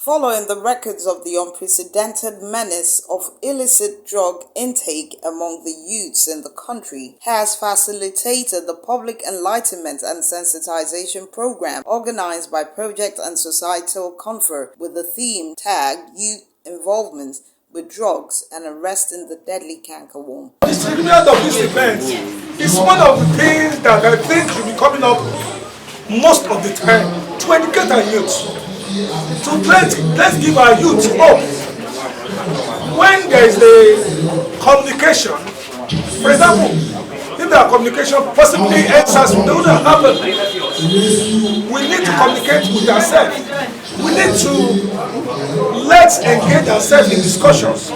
following the records of the unprecedented menace of illicit drug intake among the youths in the country, has facilitated the public enlightenment and sensitization program organized by Project and Societal Confer with the theme tagged Youth Involvement with Drugs and Arresting the Deadly Cankerwarm. The significance of this event is one of the things that I think should be coming up most of the time to educate our youth. So let's give our youth hope. When there is a communication, for example, if there are communication possibly answers that would happen, we need to communicate with ourselves. We need to let's engage ourselves in discussions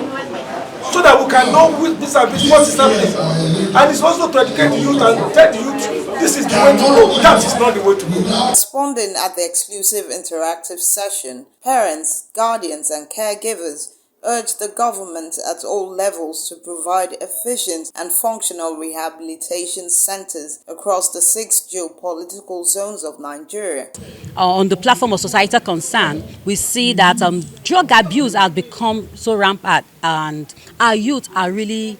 so that we can know what is happening. And it's also to educate the youth and tell the youth this is the way to go. That is not the way to go. Responding at the exclusive interactive session, parents, guardians, and caregivers urged the government at all levels to provide efficient and functional rehabilitation centers across the 6 geopolitical zones of Nigeria. On the platform of societal concern, we see that drug abuse has become so rampant and our youth are really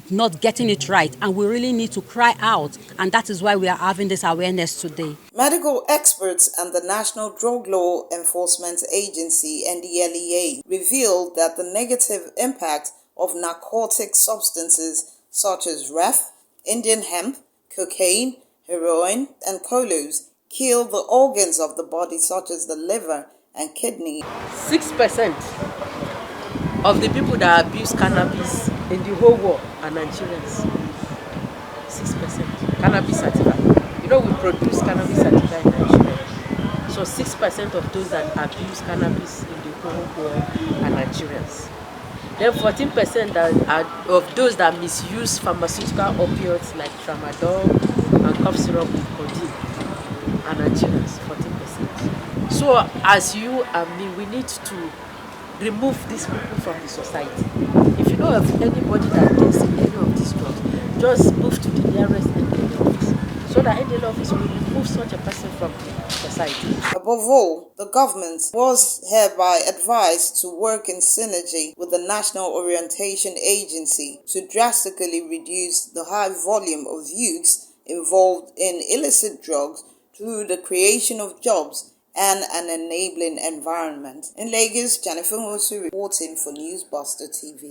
not getting it right, and we really need to cry out, and that is why we are having this awareness today. Medical experts and the National Drug Law Enforcement Agency, NDLEA, revealed that the negative impact of narcotic substances such as ref, Indian hemp, cocaine, heroin, and colos kill the organs of the body such as the liver and kidney. 6% of the people that abuse cannabis in the whole world are Nigerians. 6%. Cannabis sativa. You know, we produce cannabis sativa in Nigeria. So 6% of those that abuse cannabis in the whole world are Nigerians. Then 14% of those that misuse pharmaceutical opioids like tramadol and cough syrup with codeine are Nigerians. 14%. So as you and me, we need to remove these people from the society. If you know of anybody that takes any of these drugs, just move to the nearest NDL office so that NDL office will remove such a person from the society. Above all, the government was hereby advised to work in synergy with the National Orientation Agency to drastically reduce the high volume of youths involved in illicit drugs through the creation of jobs and an enabling environment. In Lagos, Jennifer Mosu reporting for Newsbuster TV.